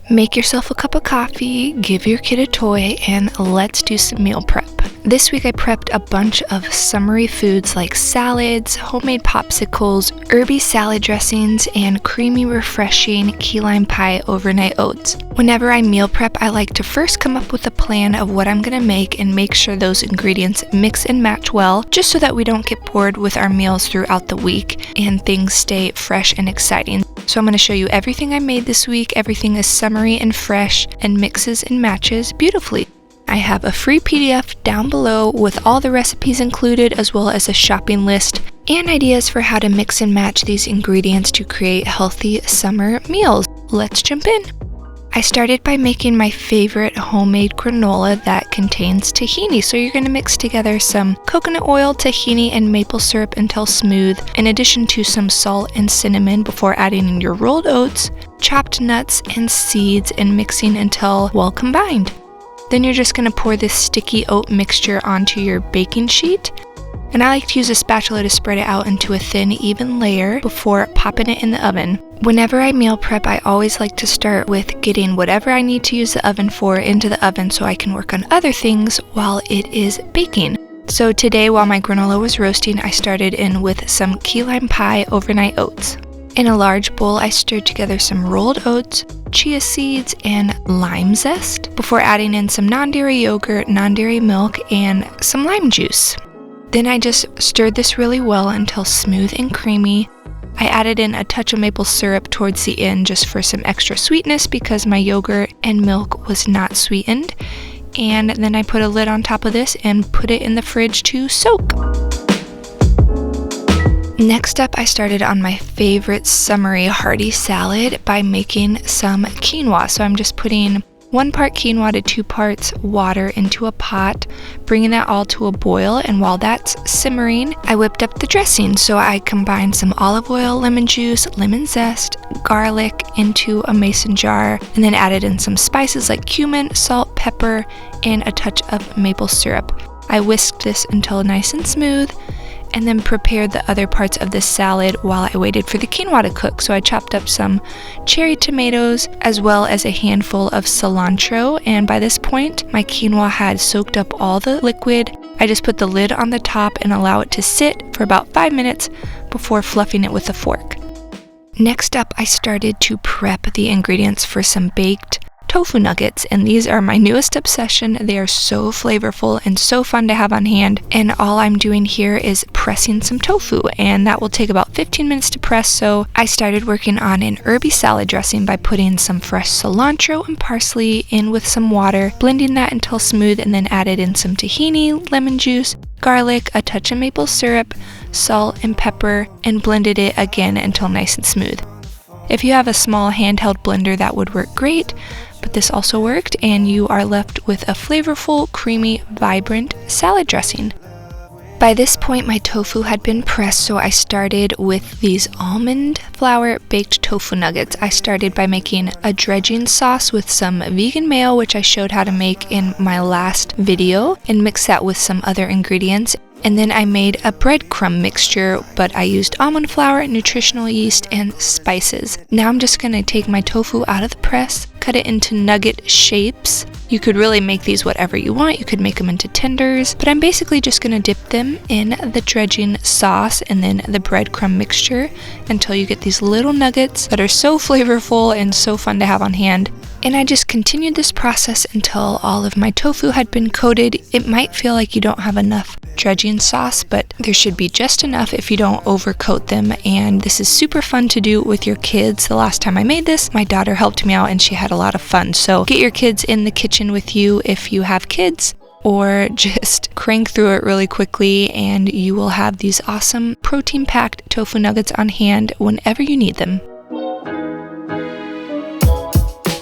Make yourself a cup of coffee, give your kid a toy, and let's do some meal prep. This week I prepped a bunch of summery foods like salads, homemade popsicles, herby salad dressings, and creamy, refreshing key lime pie overnight oats. Whenever I meal prep, I like to first come up with a plan of what I'm going to make and make sure those ingredients mix and match well, just so that we don't get bored with our meals throughout the week and things stay fresh and exciting. So I'm going to show you everything I made this week. Everything is summery and fresh and mixes and matches beautifully. I have a free PDF down below with all the recipes included, as well as a shopping list and ideas for how to mix and match these ingredients to create healthy summer meals. Let's jump in. I started by making my favorite homemade granola that contains tahini. So you're going to mix together some coconut oil, tahini, and maple syrup until smooth, in addition to some salt and cinnamon before adding in your rolled oats, chopped nuts, and seeds, and mixing until well combined. Then you're just going to pour this sticky oat mixture onto your baking sheet. And I like to use a spatula to spread it out into a thin, even layer before popping it in the oven. Whenever I meal prep, I always like to start with getting whatever I need to use the oven for into the oven so I can work on other things while it is baking. So today, while my granola was roasting, I started in with some key lime pie overnight oats. In a large bowl, I stirred together some rolled oats, chia seeds, and lime zest before adding in some non-dairy yogurt, non-dairy milk, and some lime juice. Then I just stirred this really well until smooth and creamy. I added in a touch of maple syrup towards the end just for some extra sweetness because my yogurt and milk was not sweetened. And then I put a lid on top of this and put it in the fridge to soak. Next up, I started on my favorite summery hearty salad by making some quinoa. So I'm just putting 1 part quinoa to 2 parts water into a pot, bringing that all to a boil, and while that's simmering, I whipped up the dressing. So I combined some olive oil, lemon juice, lemon zest, garlic into a mason jar, and then added in some spices like cumin, salt, pepper, and a touch of maple syrup. I whisked this until nice and smooth, and then prepared the other parts of the salad while I waited for the quinoa to cook. So I chopped up some cherry tomatoes as well as a handful of cilantro, and by this point my quinoa had soaked up all the liquid. I just put the lid on the top and allow it to sit for about 5 minutes before fluffing it with a fork. Next up, I started to prep the ingredients for some baked tofu nuggets, and these are my newest obsession. They are so flavorful and so fun to have on hand, and all I'm doing here is pressing some tofu, and that will take about 15 minutes to press. So I started working on an herby salad dressing by putting some fresh cilantro and parsley in with some water, blending that until smooth, and then added in some tahini, lemon juice, garlic, a touch of maple syrup, salt, and pepper, and blended it again until nice and smooth. If you have a small handheld blender, that would work great, but this also worked, and you are left with a flavorful, creamy, vibrant salad dressing. By this point, my tofu had been pressed, so I started with these almond flour baked tofu nuggets. I started by making a dredging sauce with some vegan mayo, which I showed how to make in my last video, and mix that with some other ingredients. And then I made a breadcrumb mixture, but I used almond flour, nutritional yeast, and spices. Now I'm just going to take my tofu out of the press, cut it into nugget shapes. You could really make these whatever you want. You could make them into tenders, but I'm basically just going to dip them in the dredging sauce and then the breadcrumb mixture until you get these little nuggets that are so flavorful and so fun to have on hand. And I just continued this process until all of my tofu had been coated. It might feel like you don't have enough dredging sauce, but there should be just enough if you don't overcoat them. And this is super fun to do with your kids. The last time I made this, my daughter helped me out and she had a lot of fun. So get your kids in the kitchen with you if you have kids, or just crank through it really quickly and you will have these awesome protein-packed tofu nuggets on hand whenever you need them.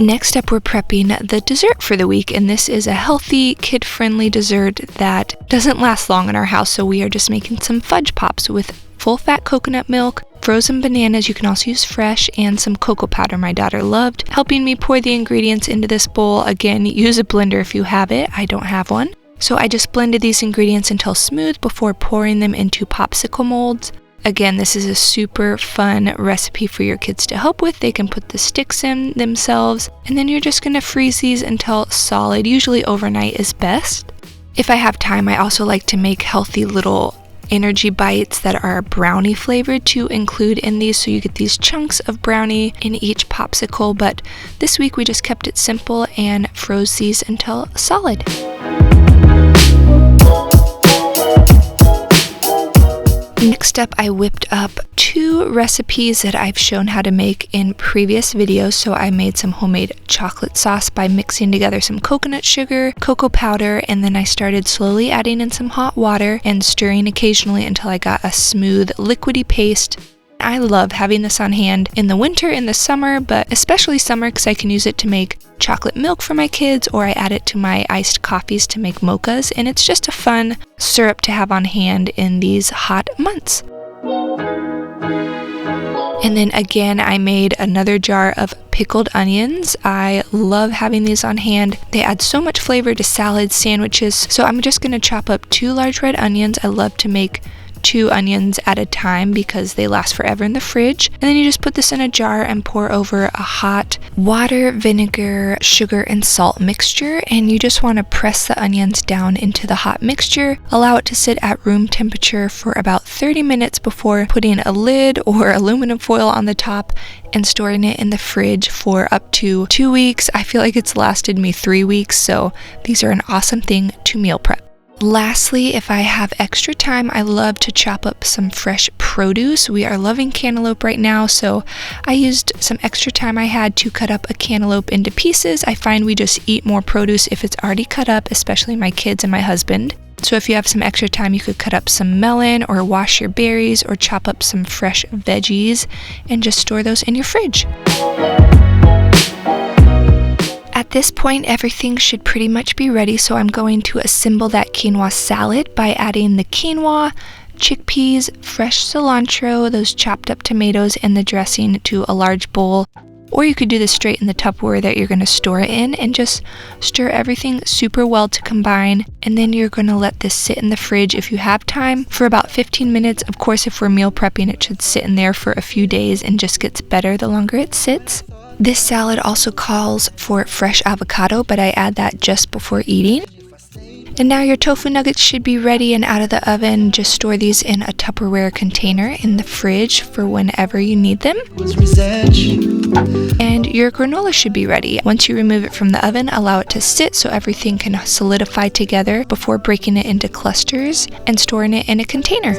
Next up, we're prepping the dessert for the week, and this is a healthy, kid-friendly dessert that doesn't last long in our house, so we are just making some fudge pops with full-fat coconut milk, frozen bananas, you can also use fresh, and some cocoa powder my daughter loved, helping me pour the ingredients into this bowl. Again, use a blender if you have it. I don't have one. So I just blended these ingredients until smooth before pouring them into popsicle molds. Again, this is a super fun recipe for your kids to help with. They can put the sticks in themselves, and then you're just gonna freeze these until solid. Usually overnight is best. If I have time, I also like to make healthy little energy bites that are brownie flavored to include in these, so you get these chunks of brownie in each popsicle. But this week we just kept it simple and froze these until solid. Next up, I whipped up 2 recipes that I've shown how to make in previous videos. So I made some homemade chocolate sauce by mixing together some coconut sugar, cocoa powder, and then I started slowly adding in some hot water and stirring occasionally until I got a smooth, liquidy paste. I love having this on hand in the winter, in the summer, but especially summer because I can use it to make chocolate milk for my kids, or I add it to my iced coffees to make mochas, and it's just a fun syrup to have on hand in these hot months. And then again, I made another jar of pickled onions. I love having these on hand. They add so much flavor to salads, sandwiches. So I'm just going to chop up 2 large red onions. I love to make 2 onions at a time because they last forever in the fridge. And then you just put this in a jar and pour over a hot water, vinegar, sugar, and salt mixture. And you just want to press the onions down into the hot mixture. Allow it to sit at room temperature for about 30 minutes before putting a lid or aluminum foil on the top and storing it in the fridge for up to 2 weeks. I feel like it's lasted me 3 weeks, so these are an awesome thing to meal prep. Lastly, if I have extra time, I love to chop up some fresh produce. We are loving cantaloupe right now, so I used some extra time I had to cut up a cantaloupe into pieces. I find we just eat more produce if it's already cut up, especially my kids and my husband. So if you have some extra time, you could cut up some melon or wash your berries or chop up some fresh veggies and just store those in your fridge. At this point, everything should pretty much be ready, so I'm going to assemble that quinoa salad by adding the quinoa, chickpeas, fresh cilantro, those chopped up tomatoes, and the dressing to a large bowl. Or you could do this straight in the Tupperware that you're going to store it in and just stir everything super well to combine. And then you're going to let this sit in the fridge if you have time for about 15 minutes. Of course, if we're meal prepping, it should sit in there for a few days and just gets better the longer it sits. This salad also calls for fresh avocado, but I add that just before eating. And now your tofu nuggets should be ready and out of the oven. Just store these in a Tupperware container in the fridge for whenever you need them. And your granola should be ready. Once you remove it from the oven, allow it to sit so everything can solidify together before breaking it into clusters and storing it in a container.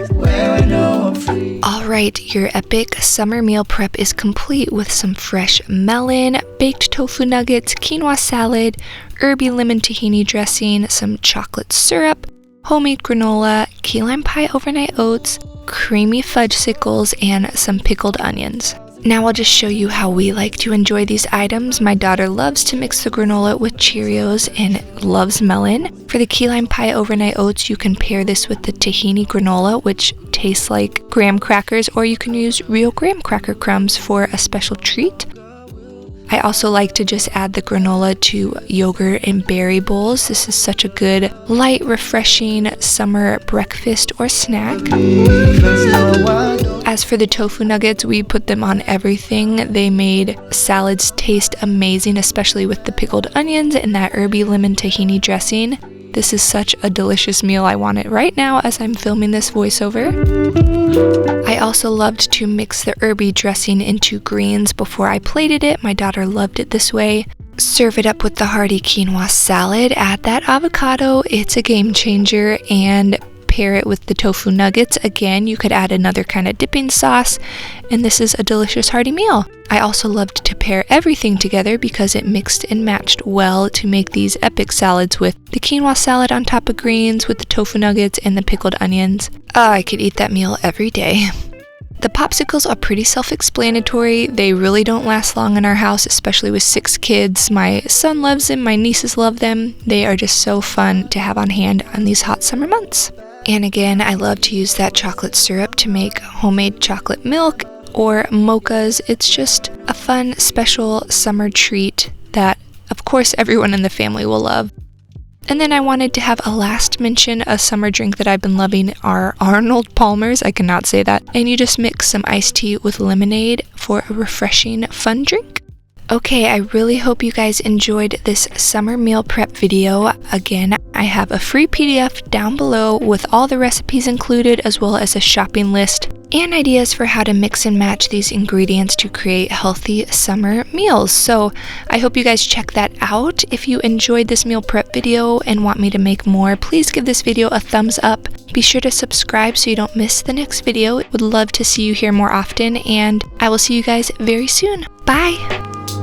Alright, your epic summer meal prep is complete with some fresh melon, baked tofu nuggets, quinoa salad, herby lemon tahini dressing, some chocolate syrup, homemade granola, key lime pie overnight oats, creamy fudgesicles, and some pickled onions. Now I'll just show you how we like to enjoy these items. My daughter loves to mix the granola with Cheerios and loves melon. For the key lime pie overnight oats, you can pair this with the tahini granola, which tastes like graham crackers, or you can use real graham cracker crumbs for a special treat. I also like to just add the granola to yogurt and berry bowls. This is such a good, light, refreshing summer breakfast or snack. As for the tofu nuggets, we put them on everything. They made salads taste amazing, especially with the pickled onions and that herby lemon tahini dressing. This is such a delicious meal. I want it right now as I'm filming this voiceover. I also loved to mix the herby dressing into greens before I plated it. My daughter loved it this way. Serve it up with the hearty quinoa salad. Add that avocado. It's a game changer. And pair it with the tofu nuggets. Again, you could add another kind of dipping sauce, and this is a delicious hearty meal. I also loved to pair everything together because it mixed and matched well to make these epic salads with the quinoa salad on top of greens, with the tofu nuggets and the pickled onions. I could eat that meal every day. The popsicles are pretty self-explanatory. They really don't last long in our house, especially with 6 kids. My son loves them, my nieces love them. They are just so fun to have on hand on these hot summer months. And again, I love to use that chocolate syrup to make homemade chocolate milk or mochas. It's just a fun, special summer treat that, of course, everyone in the family will love. And then I wanted to have a last mention. A summer drink that I've been loving are Arnold Palmer's. I cannot say that. And you just mix some iced tea with lemonade for a refreshing, fun drink. Okay, I really hope you guys enjoyed this summer meal prep video. Again, I have a free PDF down below with all the recipes included, as well as a shopping list and ideas for how to mix and match these ingredients to create healthy summer meals. So I hope you guys check that out. If you enjoyed this meal prep video and want me to make more, please give this video a thumbs up. Be sure to subscribe so you don't miss the next video. Would love to see you here more often, and I will see you guys very soon. Bye!